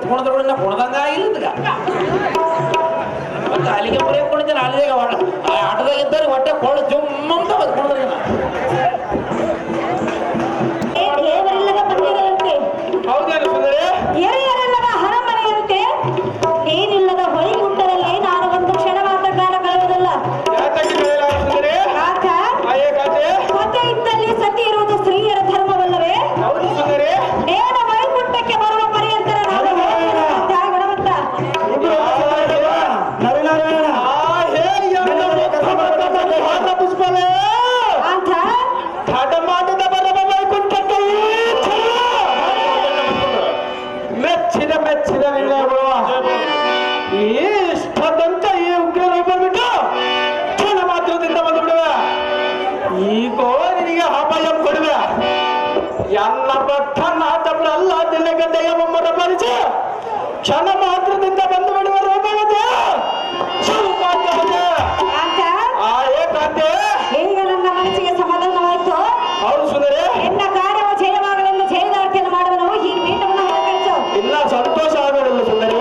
ಕುಣದ್ರೊಳಗೆ ಕುಣದಂಗ ಇಲ್ಲ ಅಲ್ಲಿಗೆ ಬರೀ ಕುಣಿತೀನಿ ಅಲ್ಲಿಗೆ ಆಟದಾಗ ಇದ್ದಾರೆ ಹೊಟ್ಟೆ ಕೊಳ್ಳು ಜುಮ್ಮ ಅಂತ ಕುಣಿದ್ರೆ ಹೌದೇನು ಸುಂದರಿ ಎಳೆಯರೆಲ್ಲದ ಹರಮನೆಯಂತೆ ಏನಿಲ್ಲದ ಹೊಯ್ಗುಂಟದಲ್ಲಿ ನಾನು ಒಂದು ಕ್ಷಣ ಮಾತ್ರ ಕಾಲ ಕಳೆಯುವುದಲ್ಲ. ಪತಿ ಇದ್ದಲ್ಲಿ ಸತಿ ಇರುವುದು ಸ್ತ್ರೀಯರ ಧರ್ಮವಲ್ಲವೇ? ನೇರ ವೈಕುಂಠಕ್ಕೆ ಬರುವ ಪರ್ಯಂತರ ನಾನು ಗುಣವಂತ ಇಷ್ಟದಂತ ಈ ಉಗ್ರ ಬಂದ್ಬಿಟ್ಟು ಕ್ಷಣ ಮಾತ್ರದಿಂದ ಬಂದು ಬಿಡುವೆ. ಈಗೋ ನಿನಗೆ ಅಭಯ ಕೊಡುವೆ. ಎಲ್ಲ ಭಕ್ತ ನಾಟಲ್ಲ ದಿನಗಡ್ಡೆಯ ಒಮ್ಮರ ಪರಿಚಯ ಕ್ಷಣ ಮಾತ್ರದಿಂದ ಬಂದು ಬಿಡುವ ರೂಪವತೆ ಈಗ ನನ್ನ ಮನಸ್ಸಿಗೆ ಸಮಾಧಾನವಾಯಿತು. ಹೌದು ಸುಂದರಿ, ಎನ್ನ ಕಾರ್ಯವು ಜಯವಾಗಲೆಂದು ಜಯದಾರ್ಥಿಯನ್ನು ಮಾಡುವನು ಈ ಪೀಠವನ್ನು ಹೊರಕಳಿಸು. ಇಲ್ಲ ಸಂತೋಷ ಆಗೋದಿಲ್ಲ ಸುಂದರಿ.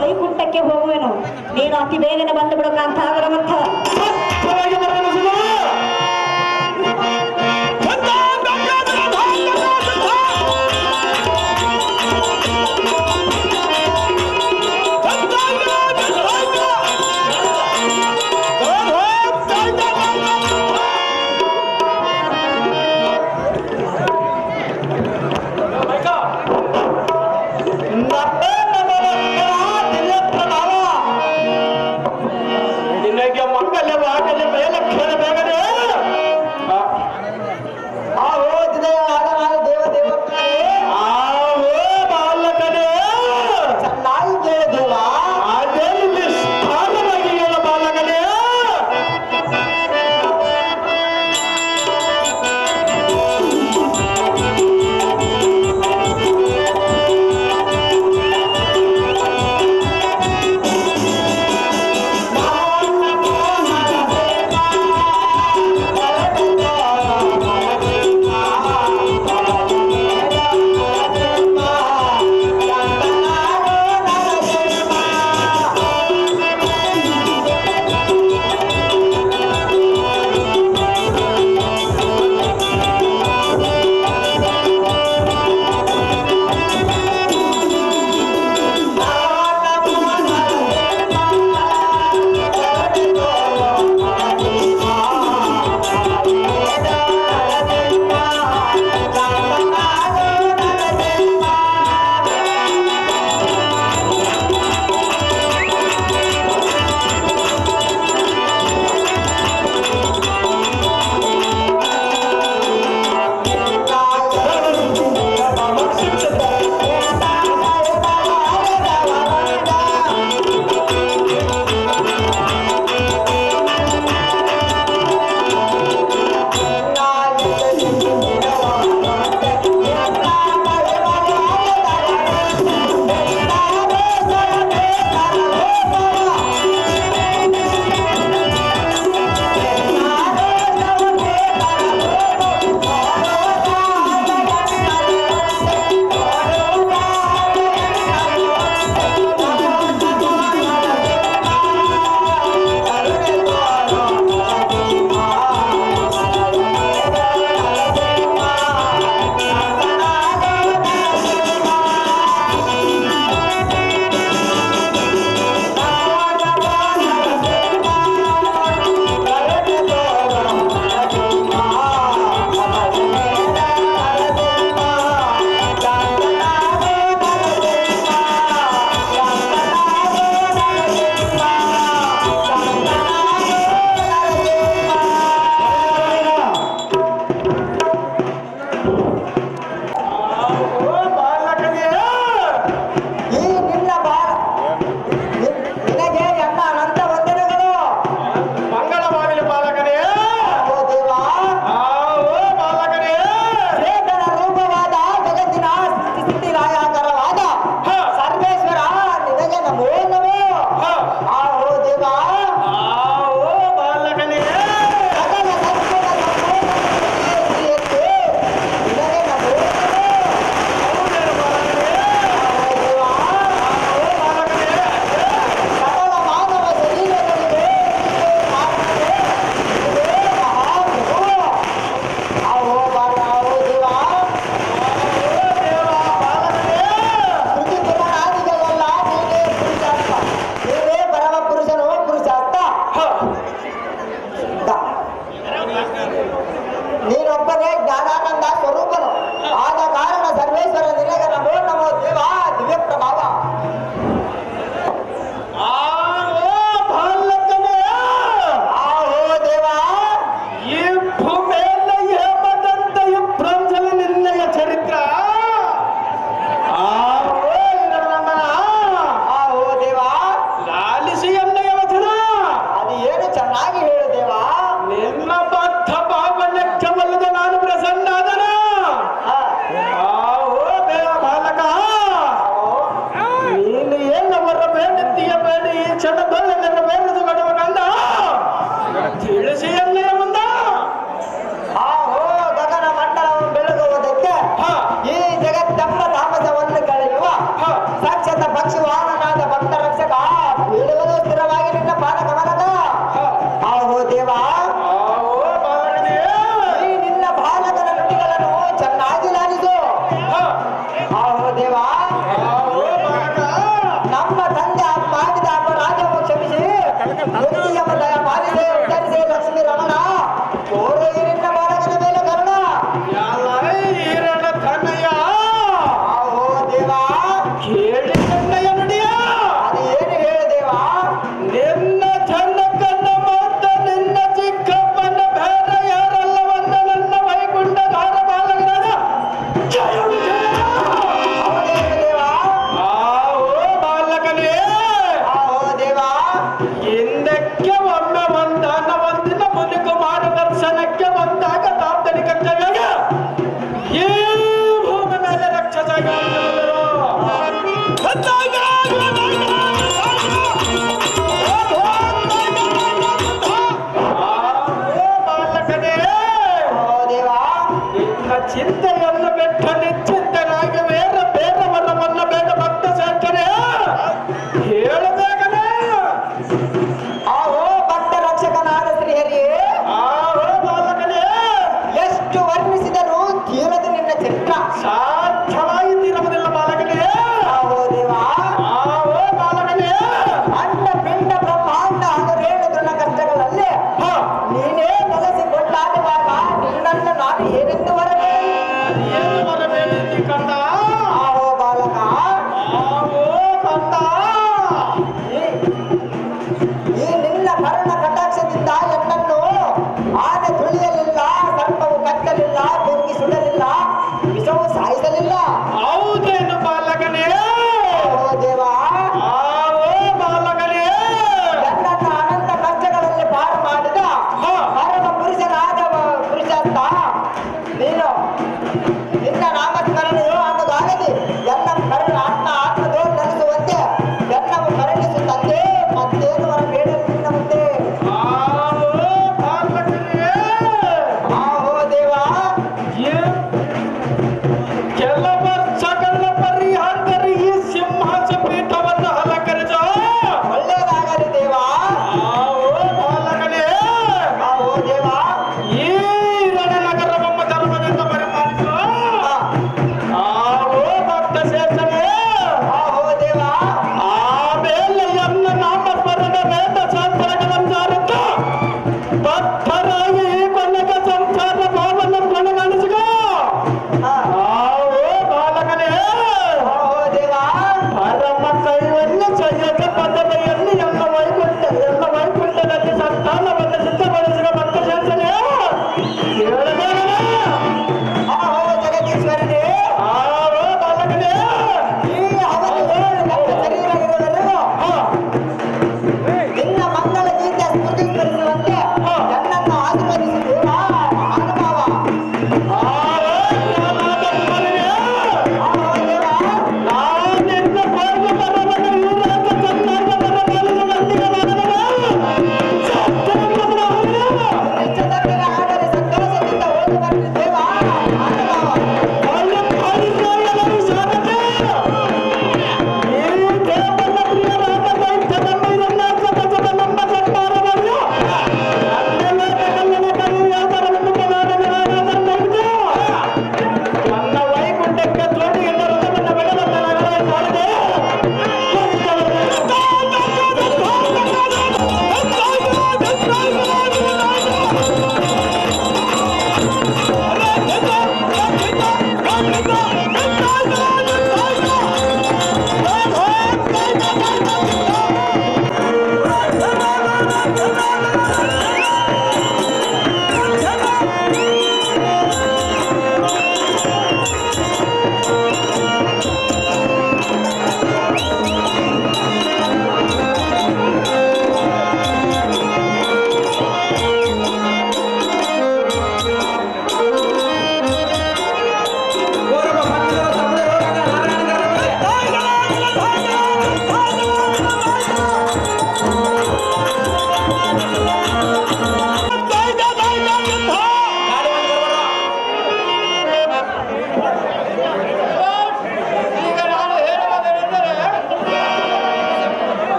ವೈಕುಂಠಕ್ಕೆ ಹೋಗುವೆನು. ನೀನು ಅತಿ ಬೇಗನೆ ಬಂದು ಬಿಡೋಕಂತ ಆಗಲವಂತ ಮಂಗಲ್ಯವಾಗಲಿ ಮೇಲೆ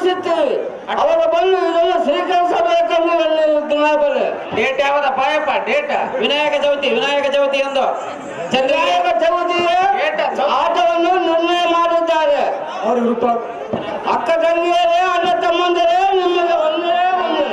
ಆಶಿಸುತ್ತೇವೆ ಅವರ ಬಂದು ಇದೆಲ್ಲ ಸ್ವೀಕರಿಸಬೇಕೆಂದು ಬರೆ ಡೇಟ್ ಯಾವ್ದಪ್ಪ ಯಪ್ಪ ಡೇಟ್? ವಿನಾಯಕ ಚೌತಿ ಎಂದು ವಿನಾಯಕ ಚೌತಿಗೆ ಆಟವನ್ನು ನಿರ್ಣಯ ಮಾಡಿದ್ದಾರೆ. ಅಕ್ಕ ತಂಗಿಯರೇ ಅಣ್ಣ ತಮ್ಮಂದಿರೇ ನಿಮಗೆ ಒಂದೇ ಒಂದೇ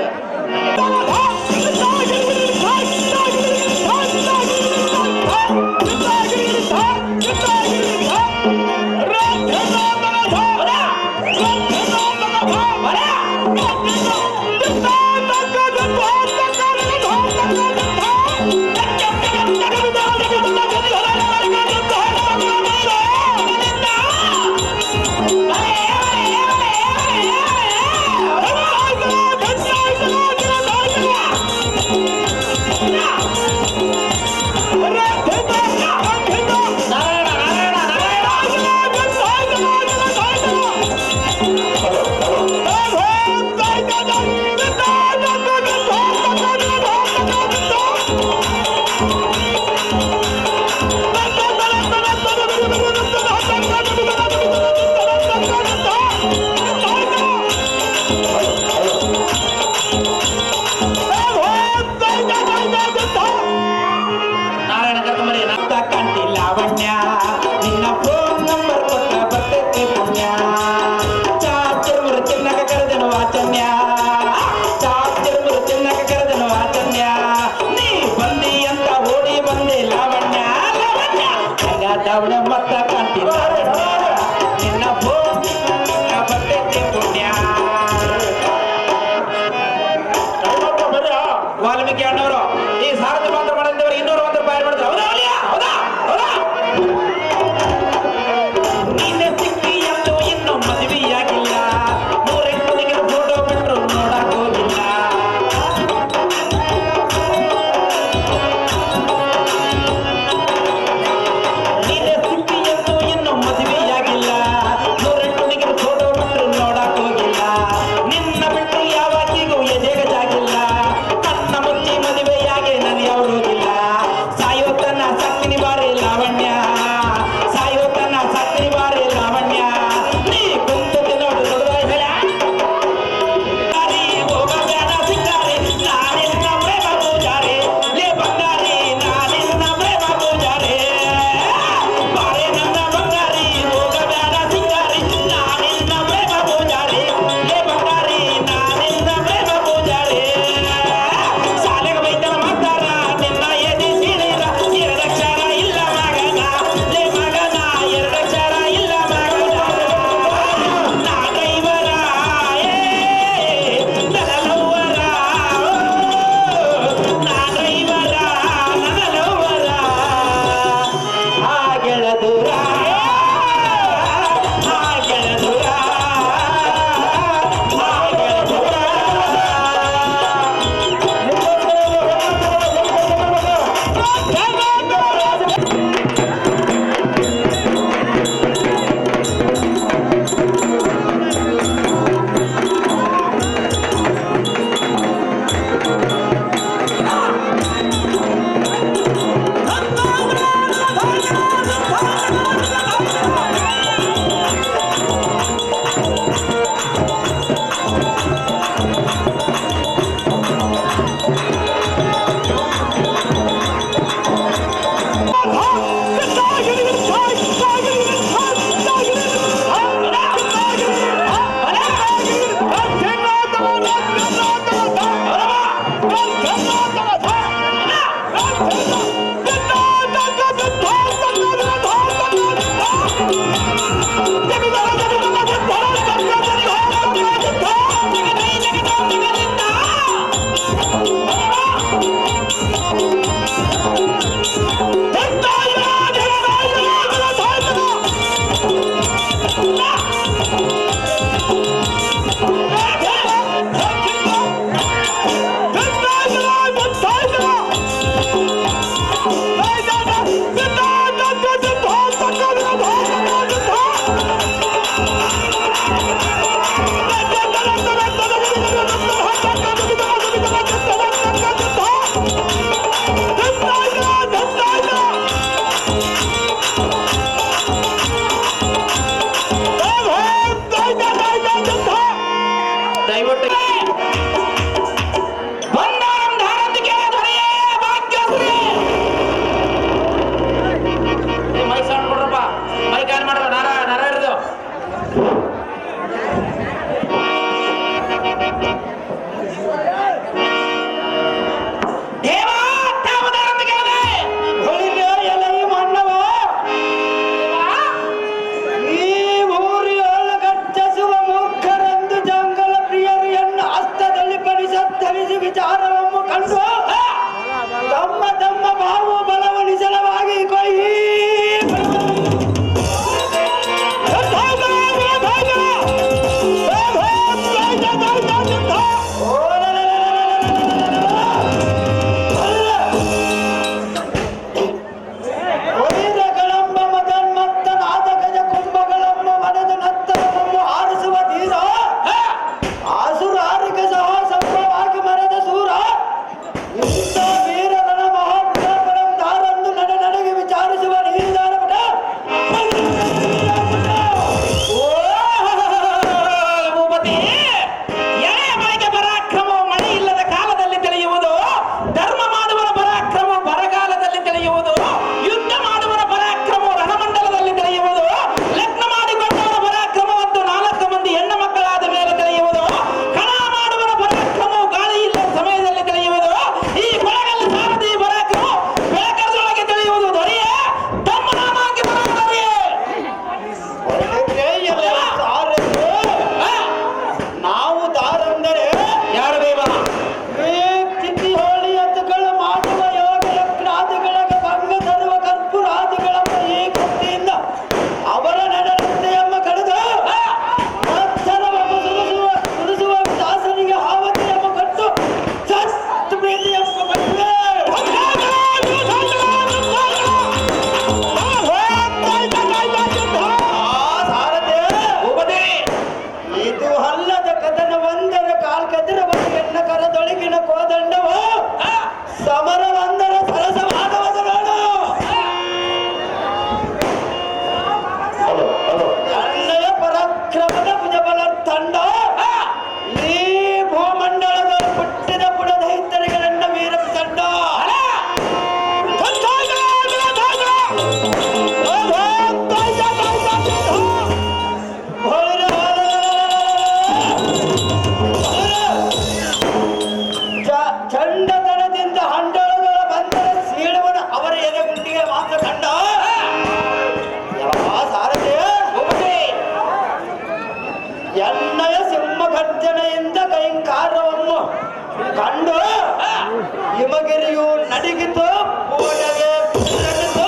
ನಡಿಗಿತು, ಪೂಜೆಗೆ ಬಿಸಿಲಿತ್ತು,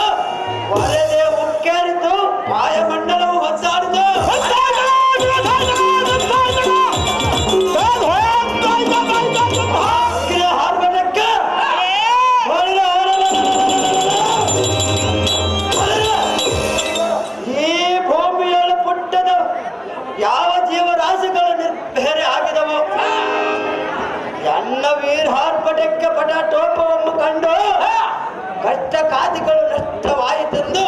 ಹೊರದೆ ಉಕ್ಕೇರಿತು, ವಾಯುಮಂಡಲವು ಒದ್ದಾಡಿತು. ಹಾರ್ಬನಕ್ಕೆ ಈ ಭೂಮಿಯಲ್ಲಿ ಪುಟ್ಟದ ಯಾವ ಜೀವರಾಶಿಗಳು ನಿರ್ಬೇರೆ ಆಗಿದವು. ಎನ್ನ ವೀರ ಹಾರ್ಪಟಕ್ಕೆ ಪಟ ಟೋಪವನ್ನು ಕಂಡು ಕಷ್ಟ ಕಾದಿಗಳು ನಷ್ಟವಾಯಿತೆಂದು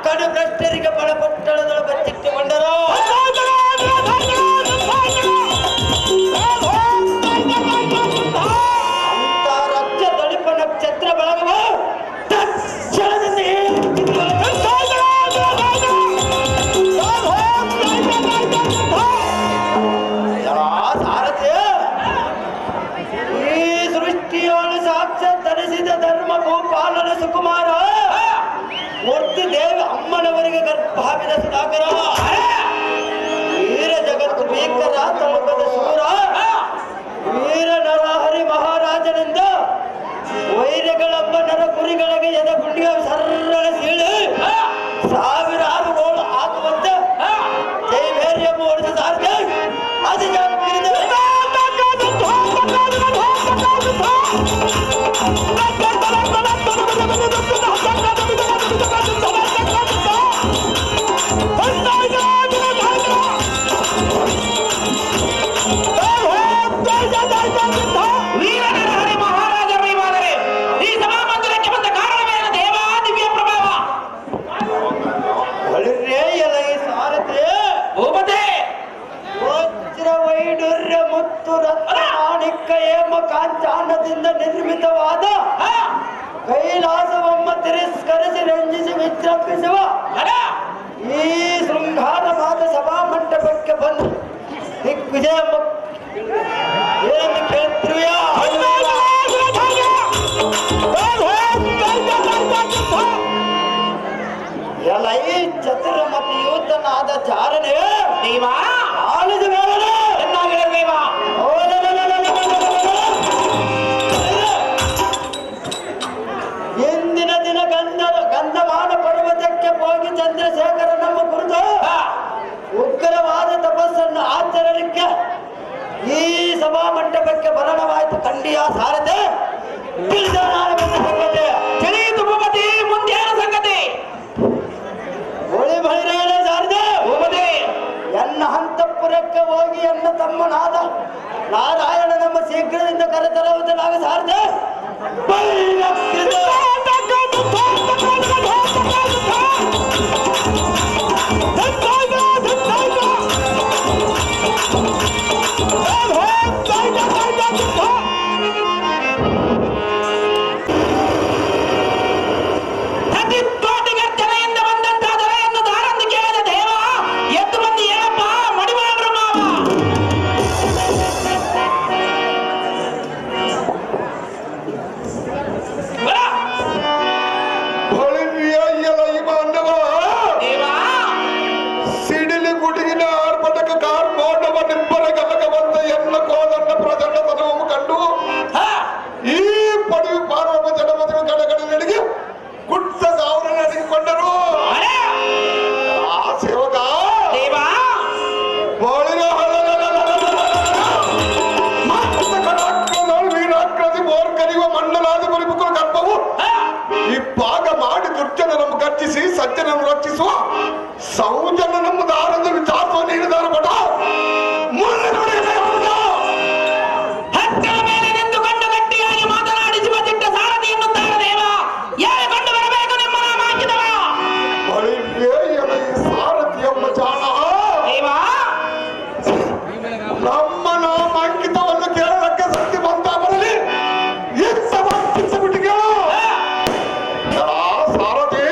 ಕಡು ಭ್ರಷ್ಟರಿಗೆ ಬಡಪಟ್ಟಣದೊಳ ಬಚ್ಚಿಟ್ಟುಕೊಂಡರು. ಅಂತ ರಕ್ತ ದಳಿಪ ನಕ್ಷತ್ರ ಬಳಗವು ತಕ್ಷಣದಿಂದ ಸಾರಥಿ ಈ ಸೃಷ್ಟಿಯೋಳು ಸಾಕ್ಷಾತ್ ಧರಿಸಿದ ಧರ್ಮ ಗೋಪಾಲನ ಸುಕುಮಾರ ಮೂರ್ತಿ ದೇವಿ ಅಮ್ಮನವರಿಗೆ ಗರ್ಭಾವಿದ ಸುಧಾಕರ ವೀರ ಜಗತ್ತು ಭೀಕರ ತಮಕದ ಶೂರ ವೀರ ನರಹರಿ ಮಹಾರಾಜನಿಂದ ವೈರ್ಯಗಳೆಂಬ ನರ ಕುರಿಗಳಿಗೆ ಎದ ಗುಂಡಿಗೆ ಸರಳ ಸೀಳಿ ಸಾವಿರಾರು ಗೋಳು ಹಾಕುವಂತೆ ಜೈವೇರಿಯ ಓಡಿದ ಸಾರಿಗೆ ಅದು ಕಾಂಚಾನದಿಂದ ನಿರ್ಮಿತವಾದ ಕೈಲಾಸವಮ್ಮ ತಿರಸ್ಕರಿಸಿ ರಂಜಿಸಿ ವಿಜೃಂಭಿಸುವ ಈ ಶೃಂಗಾರವಾದ ಸಭಾ ಮಂಟಪಕ್ಕೆ ಬಂದು ದಿಗ್ವಿಜಯ ಏನು ಕೇಳ್ತೀಯ? ಎಲ್ಲ ಈ ಚತುರ್ಮತಿ ಯೂತನಾದ ಚಾರಣೆ ಆಳಿದ ಮೇಲೆ ಇಂದಿನ ದಿನ ಗಂಧಮಾನ ಪರ್ವತಕ್ಕೆ ಹೋಗಿ ಚಂದ್ರಶೇಖರ ನಮ್ಮ ಕುರಿತು ಉಗ್ರವಾದ ತಪಸ್ಸನ್ನು ಆಚರಣಕ್ಕೆ ಈ ಸಭಾ ಮಂಟಪಕ್ಕೆ ಬರಣವಾಯಿತು. ಖಂಡಿಯ ಸಾರದೆ ತಿಳಿಯಿತು ಭೂಪತಿ, ಮುಂದೇನ ಸಂಗತಿ? ಹೋಳಿ ಬಳಿರೇನೆ ಸಾರದೆ ಭೂಪತಿ, ಎನ್ನ ಹಂತಪುರಕ್ಕೆ ಹೋಗಿ ಎನ್ನ ತಮ್ಮನಾದ ನಾರಾಯಣ ನಮ್ಮ ಶೀಘ್ರದಿಂದ ಕರೆತರುವುದನ್ನಾಗ ಸಾರದೆ ಸಜ್ಜನನ್ನು ರಕ್ಷಿಸುವ ಸೌಜನ್ಯ ನಮ್ಮ ದಾರದ ವಿಚಾರವನ್ನು ಹೇಳಿದಾರ ಬಡ ಮುಂದೆ ನೋಡಿ ಹತ್ತಿರ ಮೇಲೆ ನಿಂತುಕೊಂಡು ಗಟ್ಟಿಯಾಗಿ ಮಾತನಾಡಿ ಶಿವಚಿಟ್ಟ ಸಾರಥಿ ಎನ್ನುತ್ತಾರೆ ದೇವ. ಯಾರು ಕೊಂಡು ಬರಬೇಕು ನಿಮ್ಮ ನಾಮ ಹಾಕಿದವ ಸಾರಥಿ ಎಂಬ ಜಾಣ ದೇವ. ನಮ್ಮ ನಾಮ ಅಂಕಿತವನ್ನು ಕೇಳಕ್ಕೆ ಶಕ್ತಿ ಬಂತ ಬರಲಿ ಬಿಟ್ಟು ಕೇಳು ಸಾರಥಿ.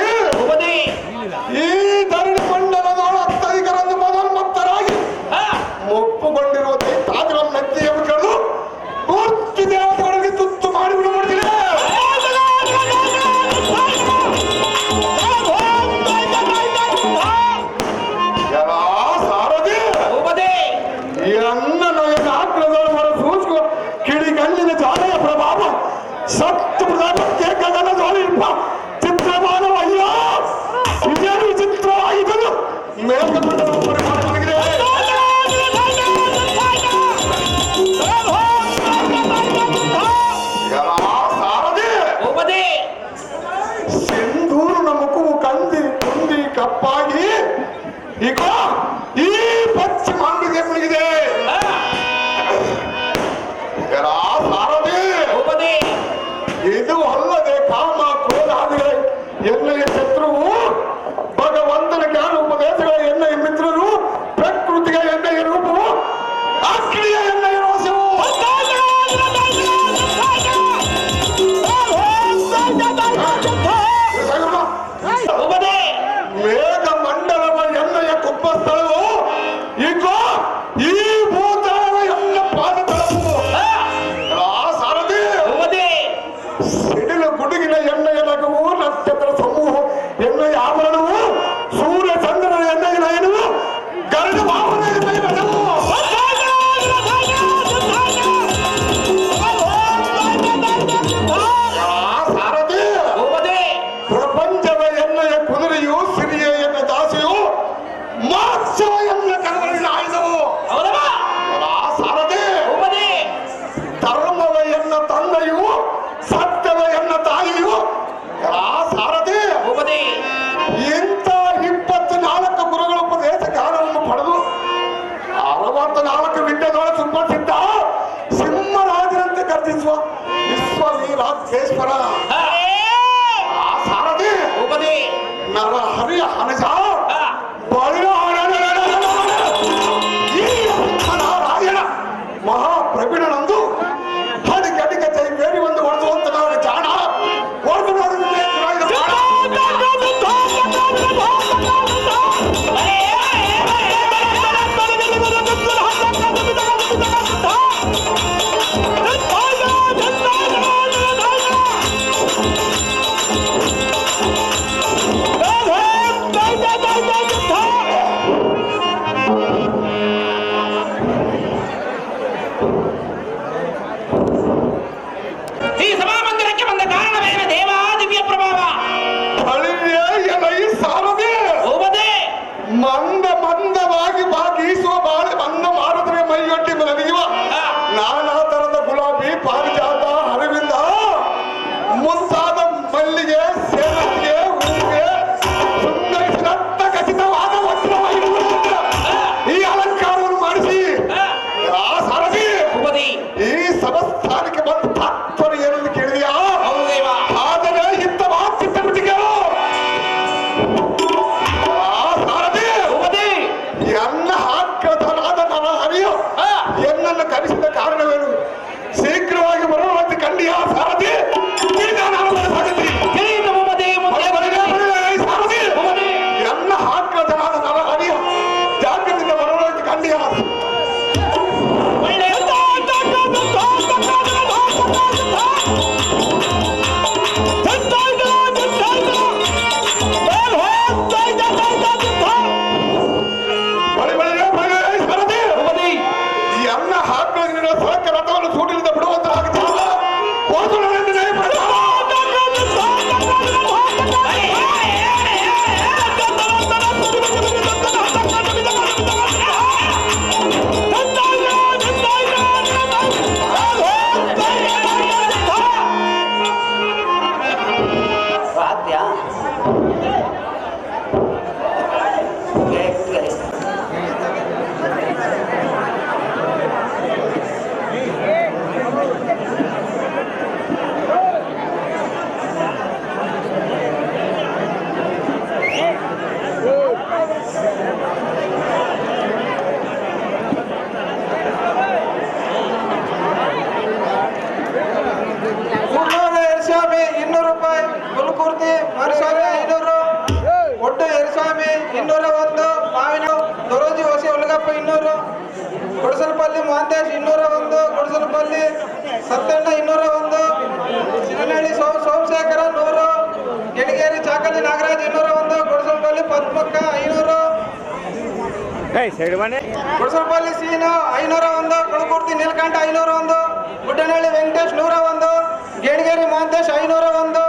ಈ ಧರಣಿ ಮಂಡಲದೊಳ ಚಿತ್ರಮಾನವಯ್ಯ ಇದೇನು ವಿಚಿತ್ರವಾಗಿದ್ದನು ಮೇಲ್ಕಮಂಡಲ ಮಲಗಿದೆ. ಸಿಂಧೂರು ನಮಗೂ ಕಂದಿ ಕುಂದಿ ಕಪ್ಪಾಗಿ ಈಗ ಈ ಪಶ್ಚಿಮ ಅಂಗಡಿಗೆ ಮುಳುಗಿದೆ. ಸಾರದೆ ಇದು ಅಲ್ಲದೆ ಕಾಮ ಕ್ರೋಧಾದಿಗಳ ಎಣ್ಣೆಯ ಶತ್ರುವು, ಭಗವಂತನ ಜ್ಞಾನ ಉಪದೇಶಗಳ ಎಣ್ಣೆಯ ಮಿತ್ರರು, ಪ್ರಕೃತಿಯ ಎಣ್ಣೆಯ ರೂಪವು, ಅಗ್ನಿಯ ಎಣ್ಣೆಯ ರೋಷವು. ಮೇಘ ಮಂಡಲವ ಎಣ್ಣೆಯ ಕುಪ್ಪ ಸ್ಥಳವು, ಈಗ ಈ ಭೂತಳವ ಎಣ್ಣ ಪಾದ ತಳವು. ಸಾರದೆ ಸಿಡಿಲು ಗುಡುಗಿನ ಎಣ್ಣೆಯ ನಗವು, ನಕ್ಷತ್ರ ಸಮೂಹ ಎಣ್ಣೆಯ ಆಭರಣವು, ಸೂರ್ಯ ಚಂದ್ರನ ಎಣ್ಣೆಯ ನಯನವು, ಗರುಡ ವಾಮನ ಎಣ್ಣೆಯ ನಗವು. ಸಾರದೆ ಪ್ರಪಂಚದ ಎಣ್ಣೆಯ ಕುದುರೆಯು, ಸಿರಿಯ ಎಣ್ಣೆ ದಾಸಿಯು, ಮೋಕ್ಷವ ಎಣ್ಣೆ ಕರವಲಿನ ಆಯುಧವು. ಸಾರದೆ ಧರ್ಮವ ಎನ್ನ ತಂದೆಯು, ಸತ್ಯವ ಎನ್ನ ತಾಯಿಯು. ಸಾರದೆ ಇಂಥ 24 ಗುರುಗಳ ಉಪದೇಶ ಜ್ಞಾನವನ್ನು ಪಡೆದು 64 ವಿದ್ಯೆದೊಳಗೆ ಸುಪ್ರಸಿದ್ಧ ಸಿಂಹರಾಜರಂತೆ ಗರ್ಜಿಸುವ ವಿಶ್ವವೀರಾಜೇಶ್ವರ. ಸಾರದೆ ನರ ಹರಿಯ ಹನಜ ಈ ರಾಯಣ ಮಹಾಪ್ರವೀಣನಂದು ಅಡಿಗೆ ಅಡಿಗೆ ಜೈ ಬೇರಿ ಒಂದು ಹೊಡೆದುವಂತ ನಾವು ಜಾಣ ಹೊಡೆದು ಈ ಸಭಾಮಂದಿರಕ್ಕೆ ಬಂದ ಕಾರಣವೇನು ದೇವ? ದಿವ್ಯ ಪ್ರಭಾವ. ಸಾರದೆ ಮಂದ ಮಂದವಾಗಿ ಭಾಗಿಸುವ ಬಾಳೆ ಮಂದ ಮಾಡಿದ್ರೆ ಮೈಯೊಟ್ಟಿ ಮಲಗಿಯುವ ನಾನಾ ತರದ ಗುಲಾಬಿ, ಪಾರಿಜಾತ, ಹರಿವಿಂದ ಮುಂತಾದ ಮಲ್ಲಿಗೆ, ಸೇವಂತಿಗೆ, ಹೂವಿಗೆ ಸುಂದರಿಸಿದಂತ ಖಚಿತವಾದ ವಸ್ತ್ರವಾಗಿರುವುದರಿಂದ ಈ ಅಲಂಕಾರವನ್ನು ಮಾಡಿಸಿ ಸಾರದಿ ಈ ಸಭಸ್ಥಾನಕ್ಕೆ ಬಂದ ತಾತ್ಪರ್ಯ ಏನನ್ನು ಕೇಳಿದೆಯಾ? ಆದರೆ ಇಂಥ ಚಿತ್ತಬಿಟ್ಟಿಗೆ ಎನ್ನ ಹಾಕದನಾದ ನನ್ನ ಹರಿಯೋ ಎನ್ನನ್ನು ಕರೆಸಿದ ಕಾರಣವೇನು? ಶೀಘ್ರವಾಗಿ ಬರುವಂತೆ ಕಂಡಿಯ ಸಾರಥಿ ಎನ್ನ ಹಾಕದನಾದ ನನ್ನ ಹರಿಯೋ ಜಾಗದಿಂದ ಬರುವಂತೆ ಕಂಡಿಯ ಎನ್ನ ಹಾಕಲಿನ ಸರಕ ರಥವನ್ನು ಸೂಟಿನಿಂದ ಬಿಡುವಂತ ಕೊಡಸಲಪಲ್ಲಿ ಮಹಾಂತೇಶ್ 201, ಕೊಡಸಲಪಲ್ಲಿ ಸತ್ಯಣ್ಣ 201, ಸಿರನಹಳ್ಳಿ ಸೋಮಶೇಖರ 100, ಕೆಳಗೇರಿ ಚಾಕಲಿ ನಾಗರಾಜ್ 201, ಕೊಡಸಲಪಲ್ಲಿ ಪದ್ಮಕ್ಕ 500, ಕೊಡಸಲಪಲ್ಲಿ ಸೀನು 501, ಕುಳಕುರ್ತಿ ನೀಲಕಂಠ 501, ಗುಡ್ಡನಹಳ್ಳಿ ವೆಂಕಟೇಶ್ 101, ಗೇಣಿಗೇರಿ ಮಹಾಂತೇಶ್ 501.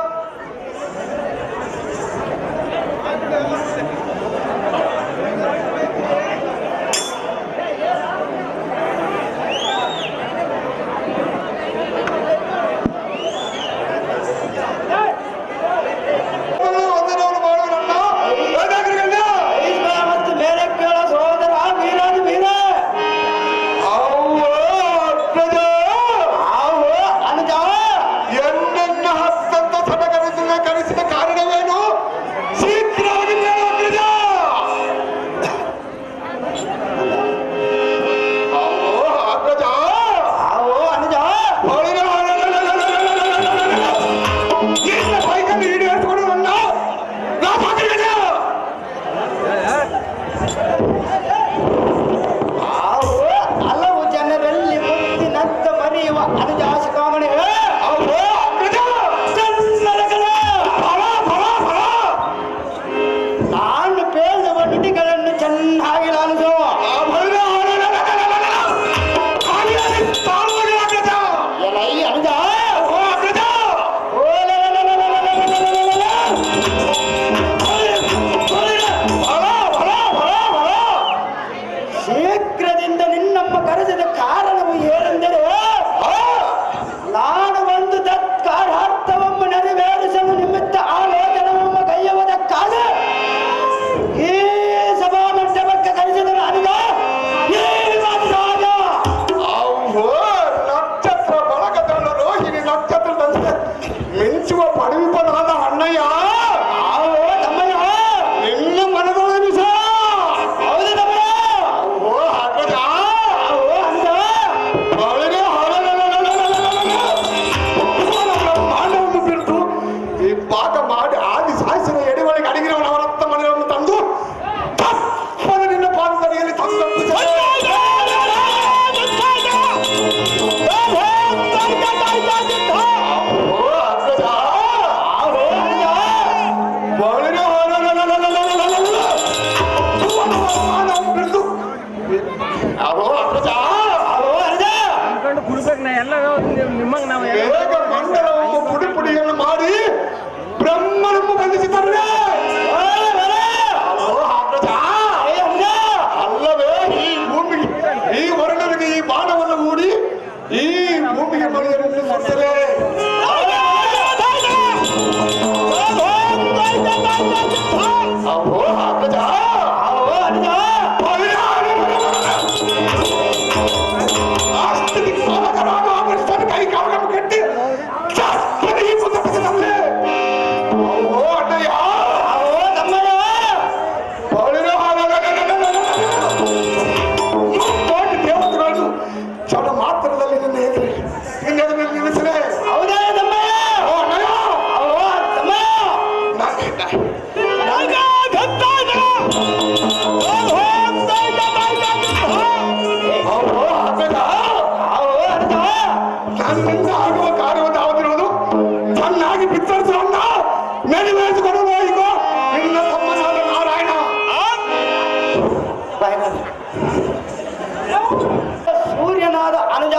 ಸೂರ್ಯನಾದ ಅನುಜ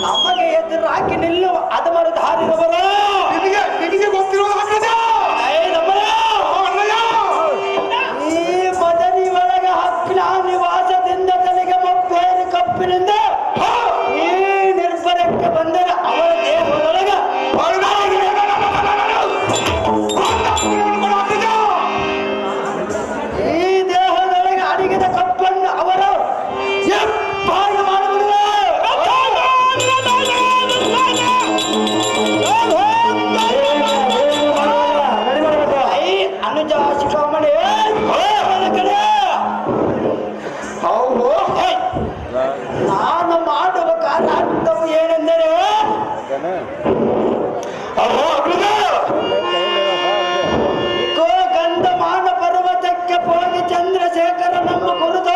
ನಮಗೆ ಎದುರಾಗಿ ನಿಲ್ಲುವ ಅದಮರ ಧಾರಿದವರ ನಿನಗೆ ಗೊತ್ತಿರುವ ಈ ಬದನಿ ಒಳಗ ಹಕ್ಕಿನ ನಿವಾಸದಿಂದ ತನಗೆ ಮಪ್ಪೇರಿ ಕಪ್ಪಿನಿಂದ ಈ ನಿರ್ಭರಕ್ಕೆ ಬಂದರೆ ಅವರ ದೇಹದೊಳಗ ಈ ದೇಹದೊಳಗೆ ಅಡಿಗೆದ ಕಪ್ಪನ್ನು ಅವರು ಎಪ್ಪಾಗಿ ಮಾಡುವುದು ಅನುಜ ಶಿಖಾಮಣಿ ಕಡೆ ನಾನು ಮಾಡುವ ಕಾರಣಾರ್ಥವು ಏನೆಂದರೆ ಗಂಧಮಾನ ಪರ್ವತಕ್ಕೆ ಹೋಗಿ ಚಂದ್ರಶೇಖರ ನಮ್ಮ ಕುರಿತು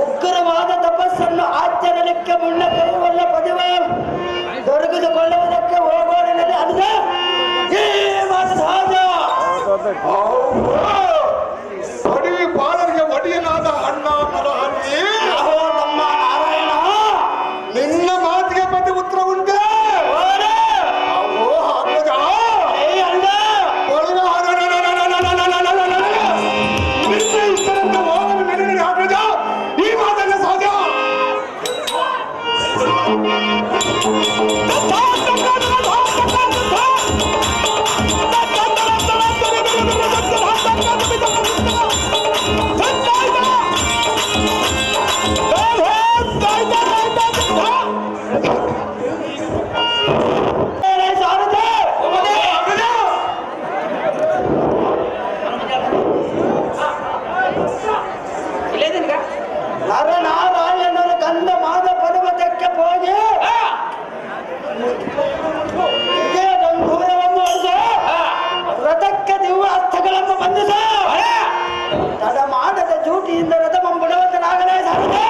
ಉಗ್ರವಾದ ತಪಸ್ಸನ್ನು ಆಚರಣೆಗೆ ಮುನ್ನ ಕೈವಲ್ಲ ಪದವ ದೊರಕಿಸಿಕೊಳ್ಳುವುದಕ್ಕೆ ಹೋಗೋಣದಲ್ಲಿ ಅನುಜ ಈ ಮಾತು ನರನಾರಾಯಣರು ಗಂಧ ಮಾದ ಪರ್ವತಕ್ಕೆ ಹೋಗಿ ಗಂಧೂರವನ್ನು ಹೊಡೆದು ರಥಕ್ಕೆ ದಿವ್ಯ ಅರ್ಥಗಳನ್ನು ಬಂಧಿಸ ತಡ ಮಾಡದ ಜೂಟಿಯಿಂದ ರಥ ಬಿಡುವಂತನಾಗಲೇ ಸಾಧ್ಯ.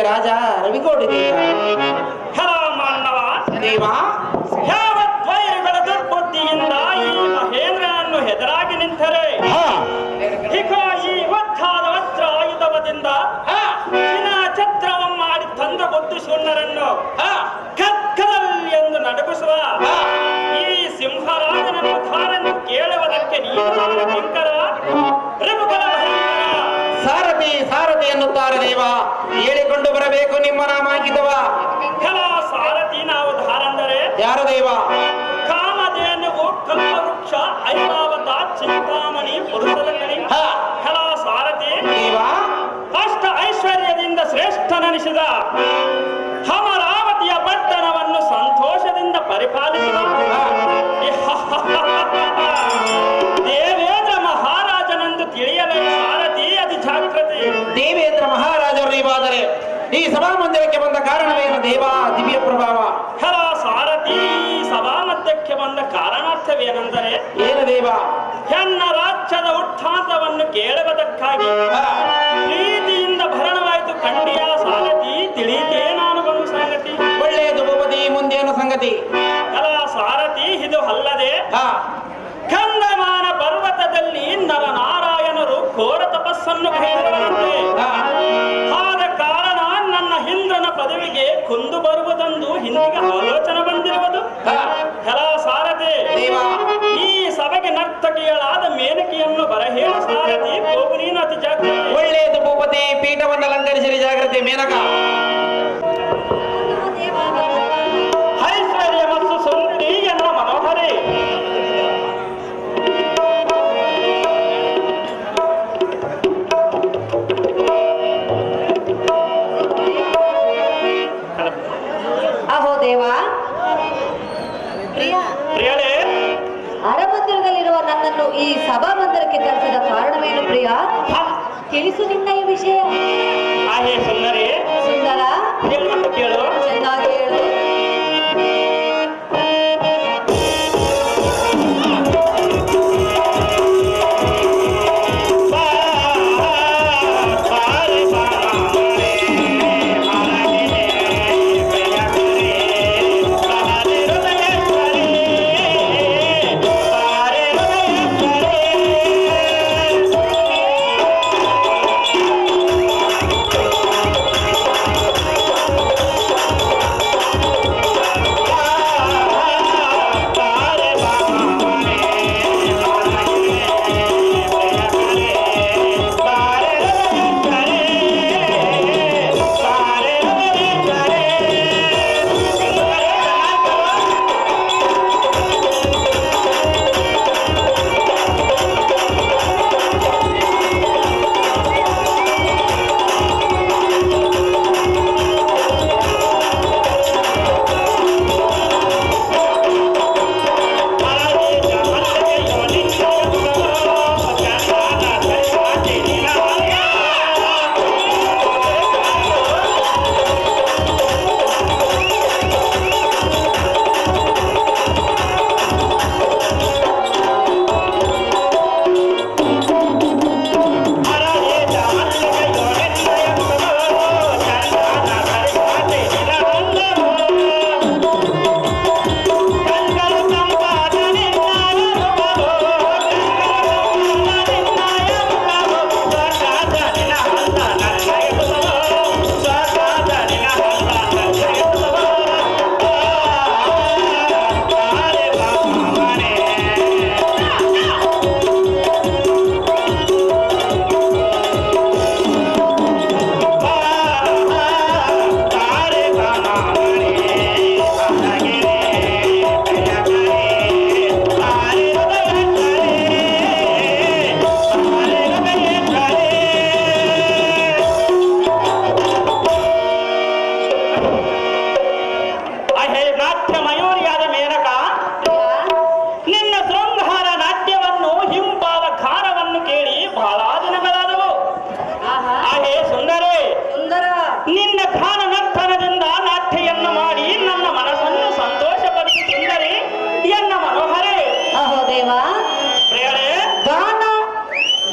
ರಾಜ ರವಿಕೋಡಿ ದೇಶ. ಮಾನವ ದೇವ ಯಾವತ್ವೈರಿಗಳ ದುರ್ಬುದ್ಧಿಯಿಂದ ಈ ಮಹೇಂದ್ರನನ್ನು ಹೆದರಾಗಿ ನಿಂತರೆ ಹಿಕೋ ಈ ಒತ್ತಾದ ವಜ್ರಾಯುಧವದಿಂದ ಛತ್ರವಂ ಮಾಡಿ ತಂದು ಬುದ್ಧಿ ಶೂನ್ಯರನ್ನು ಕಕ್ಕದಲ್ಲಿ ಎಂದು ನಡುಗಿಸುವ ಈ ಸಿಂಹರಾಜನನ್ನು ಧಾರೆಂದು ಕೇಳುವುದಕ್ಕೆ ನೀನು ಕಿಂಕರ ರಿಪುಗಳ ಸಾರಥಿ ಸಾರಥಿ ಎನ್ನುತ್ತಾರೆ ದೇವ. ಹೇಳಿಕೊಂಡು ಬರಬೇಕು ನಿಮ್ಮ ನಾಮಾಂಕಿತವ. ಸಾರಥಿ ನಾವು ಧಾರಂದರೆ ಯಾರು ದೇವ? ಕಾಮಧೇನುವು ಕಲ್ಪವೃಕ್ಷ ಐರಾವತ ಚಿಂತಾಮಣಿ ಪುರುಷದ ಕಣಿ. ಸಾರಥಿ ದೇವ ಅಷ್ಟ ಐಶ್ವರ್ಯದಿಂದ ಶ್ರೇಷ್ಠನೆನಿಸಿದ ಅಮರಾವತಿಯ ಪಟ್ಟಣವನ್ನು ಸಂತೋಷದಿಂದ ಪರಿಪಾಲಿಸಿದ ದೇವೇಂದ್ರ ಮಹಾರಾಜನೆಂದು ತಿಳಿಯಲೇ ಸಾರಥಿ ಅತಿ ಜಾಗೃತಿ. ದೇವೇಂದ್ರ ಮಹಾರಾಜರು ನೀವಾದರೆ ಈ ಸಭಾಮಂದಿರಕ್ಕೆ ಬಂದ ಕಾರಣವೇನು ದೇವ? ದಿವ್ಯ ಪ್ರಭಾವ. ಸಾರಥಿ ಸಭಾಮಧ್ಯಕ್ಕೆ ಬಂದ ಕಾರಣಾರ್ಥವೇನೆಂದರೆ ಏನು ದೇವ? ಹೆಣ್ಣ ರಾಜ್ಯದ ಉತ್ಥಾನವನ್ನು ಕೇಳುವುದಕ್ಕಾಗಿ ಪ್ರೀತಿಯಿಂದ ಭರಣವಾಯಿತು ಖಂಡಿಯ ಸಾರಥಿ. ತಿಳಿಯೇ ನಾನು ಒಂದು ಸಂಗತಿ. ಒಳ್ಳೆಯದು ಭೂಪತಿ, ಮುಂದೇನು ಸಂಗತಿ? ಸಾರಥಿ ಇದು ಅಲ್ಲದೆ ಕಂದಮಾನ ಪರ್ವತದಲ್ಲಿ ನರನಾರಾಯಣರು ಘೋರ ತಪಸ್ಸನ್ನು ಕೈಗೊಳ್ಳುವಂತೆ ಆದ ಕಾರಣ ನನ್ನ ಇಂದ್ರನ ಪದವಿಗೆ ಕುಂದು ಬರುವುದೊಂದು ಹಿಂದಿಗೆ ಆಲೋಚನೆ ಬಂದಿರುವುದು. ಸಾರಥಿ ಈ ಸಭೆಗೆ ನರ್ತಕಿಗಳಾದ ಮೇನಕಿಯನ್ನು ಬರಹೇಳ ಸಾರಥಿ ಹೋಗು ನೀನು ಅತಿ ಜಾಗೃತಿ. ಒಳ್ಳೆಯದು ಭೂಪತಿ, ಪೀಠವನ್ನು ಅಲಂಕರಿಸಿರಿ ಜಾಗ್ರತೆ. ಮೇನಕ ಐಶ್ವರ್ಯ ಮತ್ತು ಸುಂದರಿ ಎನ್ನುವ ಮನೋಹರಿ ಅಹೋ ದೇವ ಪ್ರಿಯ, ಪ್ರಿಯಳೇ ಅರಮಂದಿರದಲ್ಲಿರುವ ನನ್ನನ್ನು ಈ ಸಭಾಮಂದಿರಕ್ಕೆ ತರಿಸಿದ ಕಾರಣವೇನು ಪ್ರಿಯ? ತಿಳಿಸು ನಿನ್ನ ಈ ವಿಷಯ. ಆಹೇ ಸುಂದರಿ ಸುಂದರ, ಕೇಳು ಕೇಳು. ಚೆನ್ನಾಗಿ ಹೇಳು.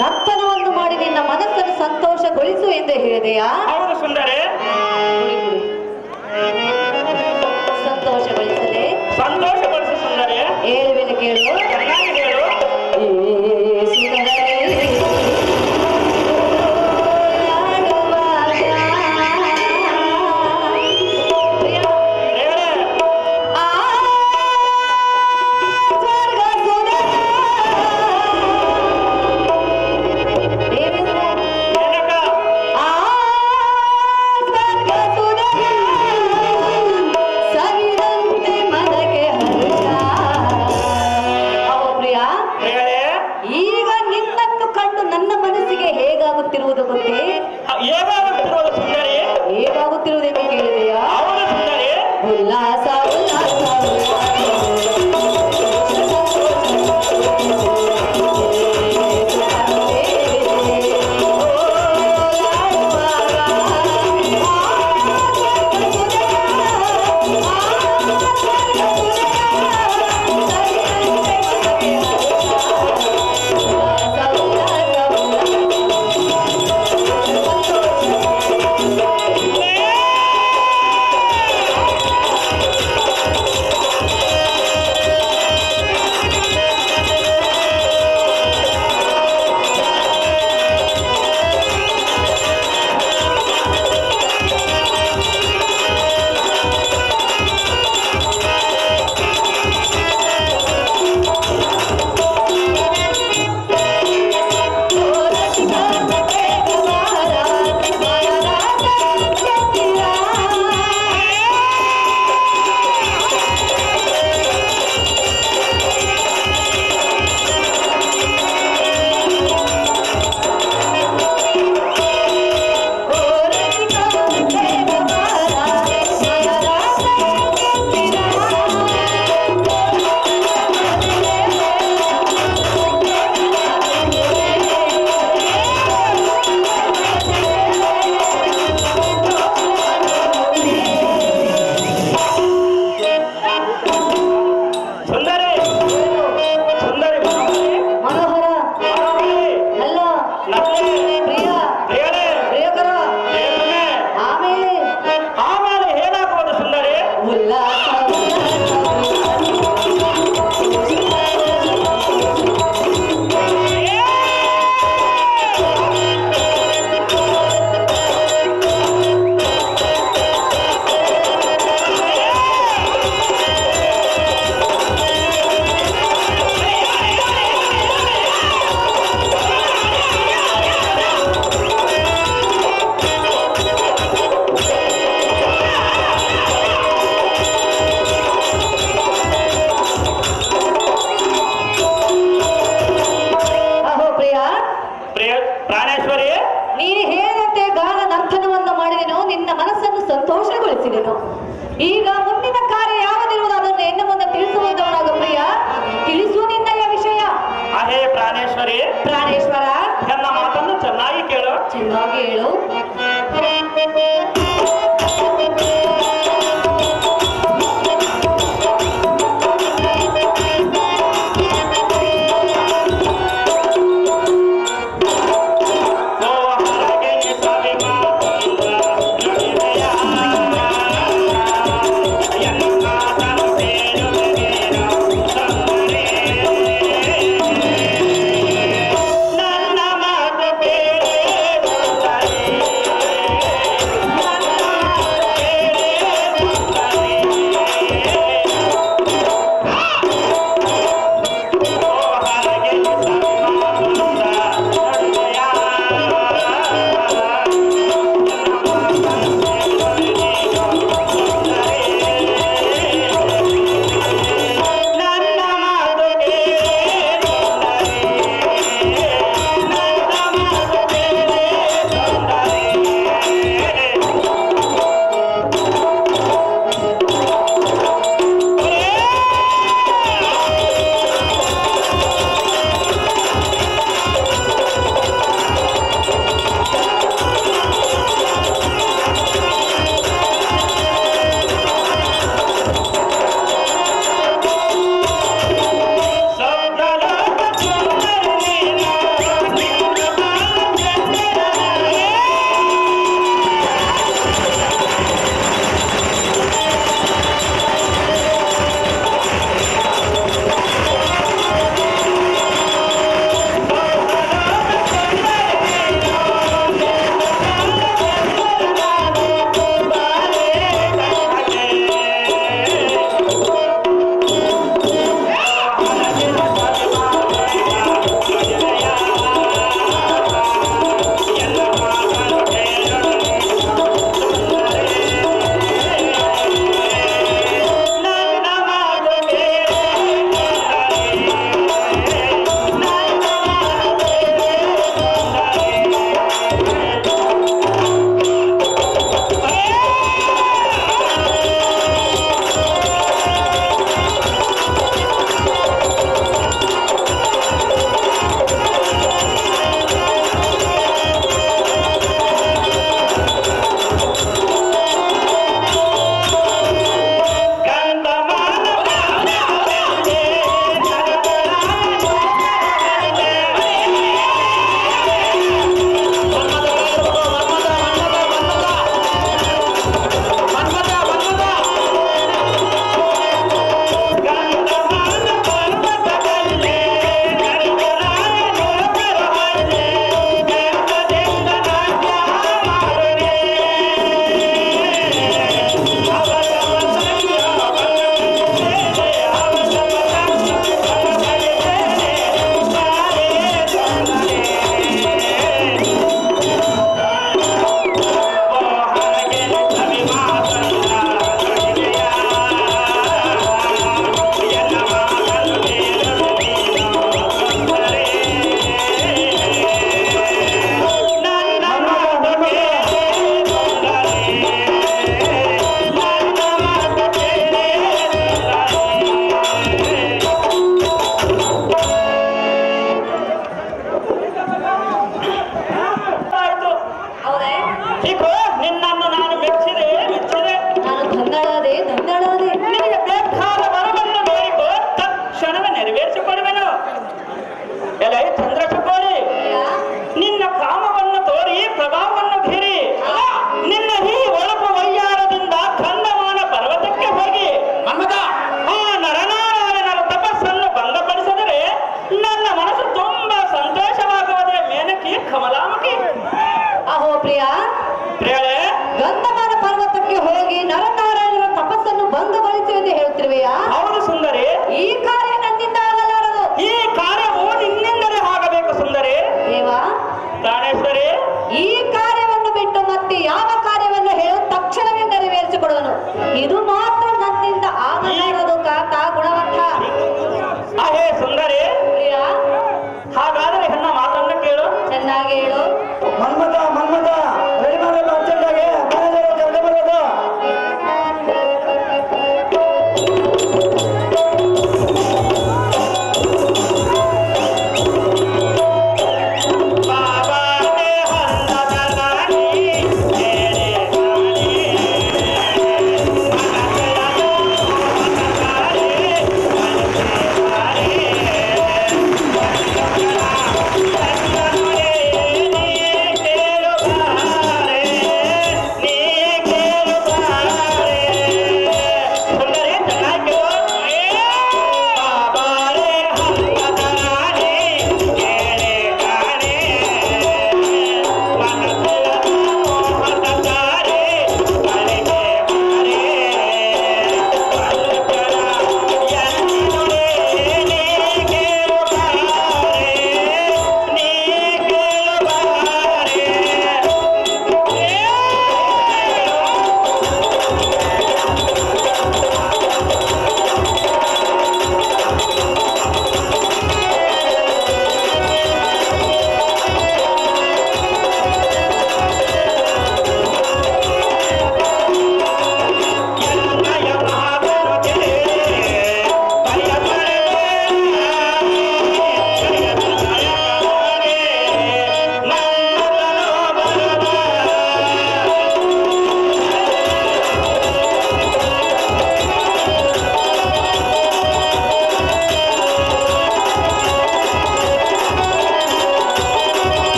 ನರ್ತನವನ್ನು ಮಾಡಿ ನಿನ್ನ ಮನಸ್ಸನ್ನು ಸಂತೋಷಗೊಳಿಸು ಎಂದು ಹೇಳಿದೆಯಾ? ಹೌದು ಸುಂದರಿ. ಕೇಳು ಚೆನ್ನಾಗಿ ಹೇಳು. ಏ ಸುಂದರಿ ಈಗ ನಿನ್ನನ್ನು ಕಂಡು ನನ್ನ ಮನಸ್ಸಿಗೆ ಹೇಗಾಗುತ್ತಿರುವುದು ಗೊತ್ತೇ? ಹೇಗಾಗುತ್ತಿರೋದು ಸುಂದರಿ? ಹೇಗಾಗುತ್ತಿರುವುದೆಂದು ಕೇಳಿದೆಯಾ? ಹೌದು ಸುಂದರಿ. ಉಲ್ಲಾಸ ಉಲ್ಲಾಸ ಸಂತೋಷಗೊಳಿಸಿದೆನು. ಈಗ ಮುಂದಿನ ಕಾರ್ಯ ಯಾವುದಿರುವುದು ಅದನ್ನು ಎನ್ನ ಮುಂದೆ ತಿಳಿಸುವುದವನಾಗ ಪ್ರಿಯ, ತಿಳಿಸು ನಿನ್ನಯ ವಿಷಯ. ಅಹೇ ಪ್ರಾಣೇಶ್ವರಿ, ಪ್ರಾಣೇಶ್ವರ, ನನ್ನ ಮಾತನ್ನು ಚೆನ್ನಾಗಿ ಕೇಳು. ಚೆನ್ನಾಗಿ ಹೇಳು. ನನ್ನ ಮಾತು ಕೇಳಿ ಹೀಗೋ